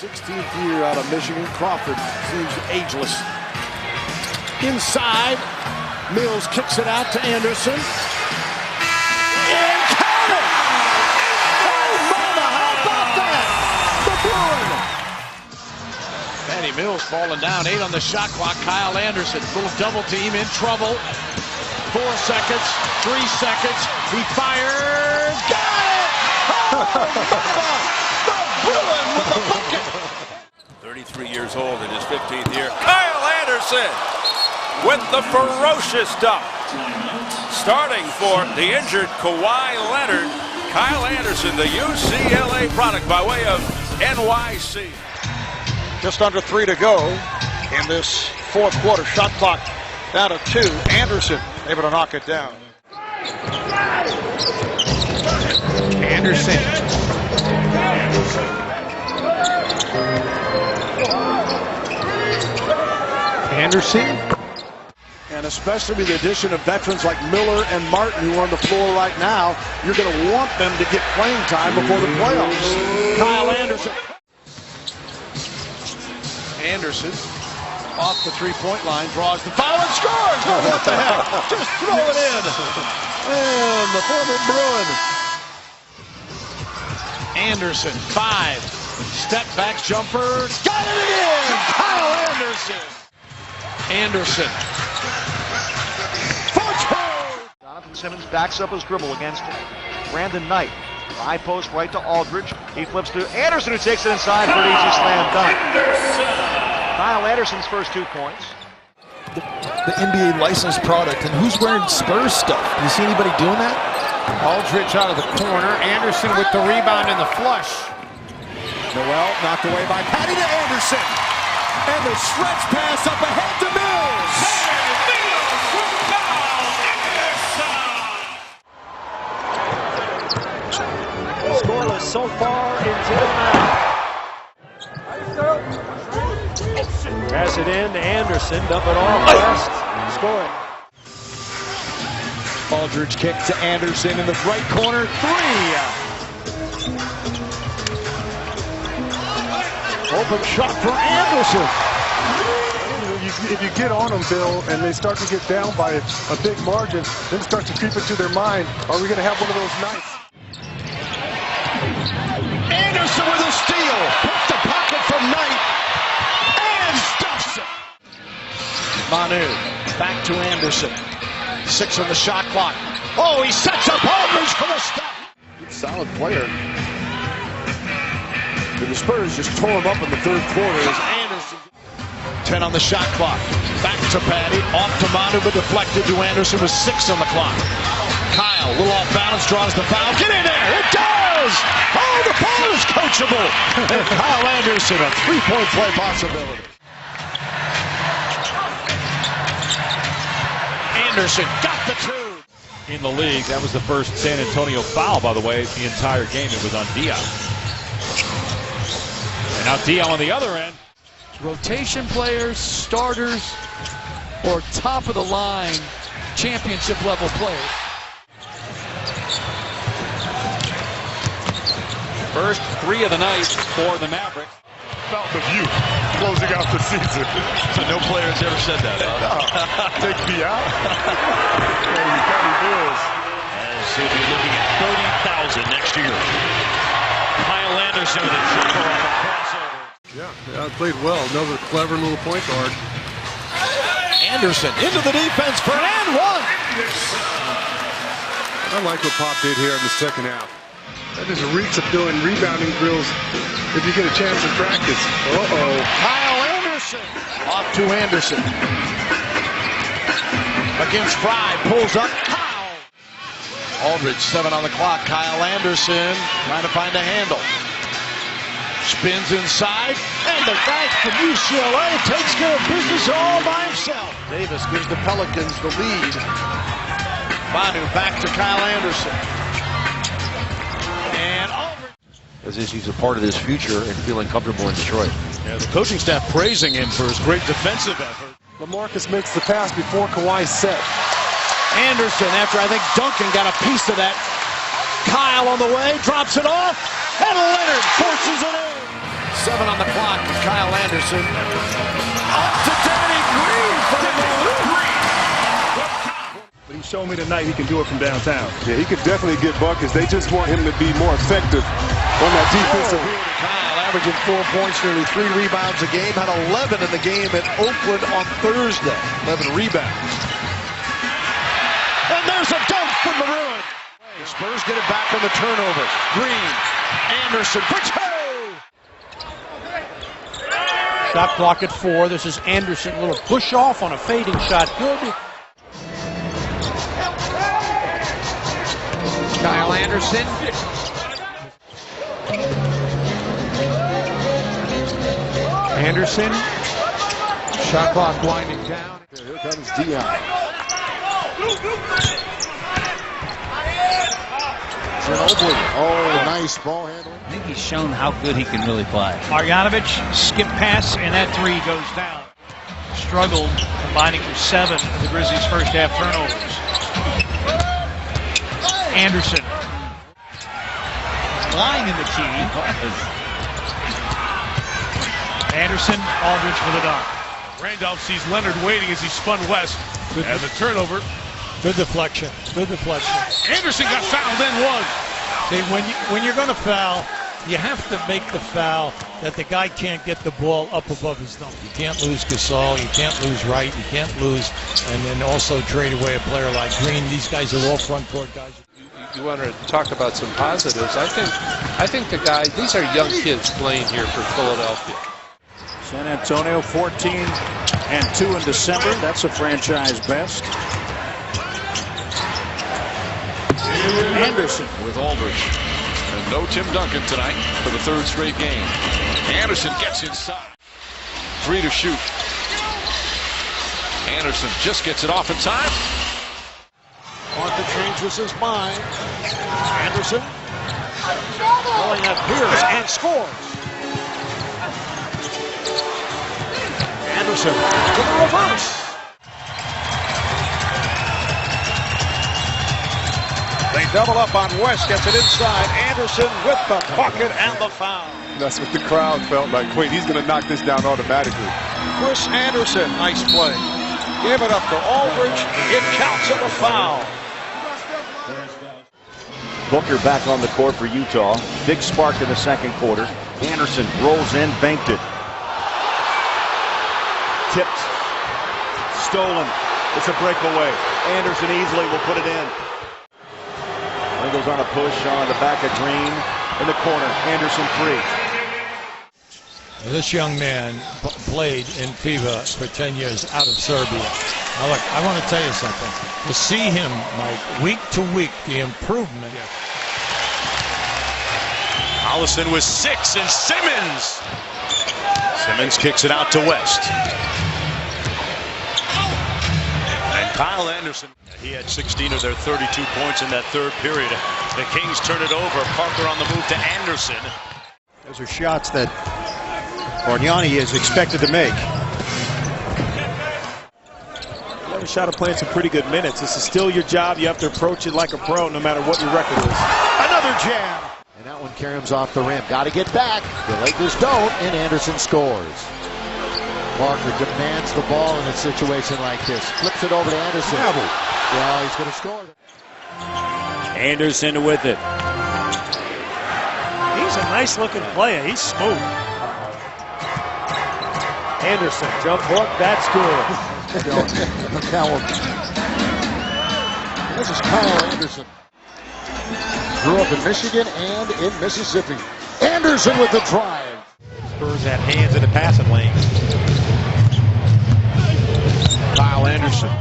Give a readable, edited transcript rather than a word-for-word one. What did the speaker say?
16th year out of Michigan. Crawford seems ageless. Inside, Mills kicks it out to Anderson. And count it! Oh, mama, how about that? The Bruin! Patty Mills falling down, 8 on the shot clock. Kyle Anderson, little double team, in trouble. 4 seconds, 3 seconds. He fires. Got it! Oh, mama! The Bruin with the bucket! 33 years old in his 15th year. Kyle Anderson with the ferocious dunk. Starting for the injured Kawhi Leonard, Kyle Anderson, the UCLA product by way of NYC. Just under 3 to go in this fourth quarter. Shot clock down to 2. Anderson able to knock it down. Anderson. And especially with the addition of veterans like Miller and Martin, who are on the floor right now, you're going to want them to get playing time before the playoffs. Kyle Anderson. Anderson off the three-point line, draws the foul and scores! Oh, what the heck? Just throw it in. And the former Bruin. Anderson, 5. Step back jumper. Got it again! Kyle Anderson. Anderson. Jonathan Simmons backs up his dribble against Brandon Knight. High post right to Aldridge. He flips to Anderson, who takes it inside for an easy slam dunk. Kyle Anderson's first 2 points. The NBA licensed product, and who's wearing Spurs stuff? Do you see anybody doing that? Aldridge out of the corner. Anderson with the rebound and the flush. Noel knocked away by Patty to Anderson. And the stretch pass up ahead to Mills. Scoreless so far until now. Pass it in to Anderson, dump it off west, scoring. Aldridge kick to Anderson in the right corner, 3. Open shot for Anderson. If you get on them, Bill, and they start to get down by a big margin, then it starts to creep into their mind, are we going to have one of those nights? Anderson with a steal. Picks the pocket from Knight. And stuffs it. Manu back to Anderson. 6 on the shot clock. Oh, he sets up Aldridge for the stop. Solid player. The Spurs just tore him up in the third quarter as Anderson. 10 on the shot clock. Back to Patty. Off to Manu, but deflected to Anderson with 6 on the clock. Kyle, a little off balance, draws the foul. Get in there! It does! Oh, the ball is coachable! And Kyle Anderson, a 3-point play possibility. Anderson got the 2. In the league, that was the first San Antonio foul, by the way, the entire game. It was on Diop. And now Diop on the other end. Rotation players, starters, or top of the line championship level players. First 3 of the night for the Mavericks. Fountain of youth closing out the season. So no player has ever said that. Take me out. Patty Mills. As he'll be looking at 30,000 next year. Kyle Anderson with a jumper on the crossover. Yeah, played well. Another clever little point guard. Anderson into the defense for an and 1. I like what Pop did here in the second half. That just reeks of doing rebounding drills if you get a chance to practice. Uh-oh. Kyle Anderson. Off to Anderson. Against Fry. Pulls up. Kyle. Aldridge, 7 on the clock. Kyle Anderson trying to find a handle. Spins inside. And the guy from UCLA takes care of business all by himself. Davis gives the Pelicans the lead. Manu back to Kyle Anderson. And As if he's a part of his future and feeling comfortable in Detroit. yeah, the coaching staff praising him for his great defensive effort. LaMarcus makes the pass before Kawhi set. Anderson, after I think Duncan got a piece of that. Kyle on the way, drops it off, and Leonard forces it in. 7 on the clock. Kyle Anderson. Up to Danny Green for the move. But he showed me tonight he can do it from downtown. Yeah, he could definitely get buckets. They just want him to be more effective on that defensive end. Kyle averaging 4 points, nearly 3 rebounds a game. Had 11 in the game at Oakland on Thursday. 11 rebounds. And there's a dunk for Maroon. Spurs get it back on the turnover. Green, Anderson for 2. Shot clock at 4. This is Anderson. A little push off on a fading shot. Good. Kyle Anderson. Anderson. Shot clock winding down. Here comes Dion. Oh, nice ball handling. I think he's shown how good he can really play. Marjanovic, skip pass, and that 3 goes down. Struggled combining for 7 of the Grizzlies' first half turnovers. Anderson. Lying in the key. Anderson, Aldridge for the dunk. Randolph sees Leonard waiting as he spun west. And the turnover. Good deflection. Good deflection. Anderson got fouled in 1. See, when you're going to foul, you have to make the foul that the guy can't get the ball up above his thumb. You can't lose Gasol, you can't lose Wright, you can't lose, and then also trade away a player like Green. These guys are all front court guys. You want to talk about some positives. I think the guys, these are young kids playing here for Philadelphia. San Antonio 14-2 in December. That's a franchise best. Anderson with Aldridge. And no Tim Duncan tonight for the 3rd straight game. Anderson gets inside. 3 to shoot. Anderson just gets it off in time. Martha changes his mind. Anderson going at Pierce and scores. Anderson to the reverse. They double up on West, gets it inside. Anderson with the bucket and the foul. That's what the crowd felt like. Wait, he's going to knock this down automatically. Chris Anderson, nice play. Give it up to Aldridge. It counts as a foul. Booker back on the court for Utah. Big spark in the second quarter. Anderson rolls in, banked it. Tipped. Stolen. It's a breakaway. Anderson easily will put it in. Goes on a push on the back of Green in the corner. Anderson 3. This young man played in FIBA for 10 years out of Serbia. Now look, I want to tell you something. To see him, Mike, week to week, the improvement. Allison with 6 and Simmons. Simmons kicks it out to West. And Kyle Anderson. He had 16 of their 32 points in that 3rd period. The Kings turn it over. Parker on the move to Anderson. Those are shots that Bargnani is expected to make. You have a shot of playing some pretty good minutes. This is still your job. You have to approach it like a pro no matter what your record is. Another jam. And that one carries off the rim. Got to get back. The Lakers don't, and Anderson scores. Parker demands the ball in a situation like this. Flips it over to Anderson. Yeah, he's going to score. Anderson with it. He's a nice-looking player. He's smooth. Anderson, jump hook, that's good. This is Kyle Anderson. Grew up in Michigan and in Mississippi. Anderson with the drive. Spurs have hands in the passing lane. Kyle Anderson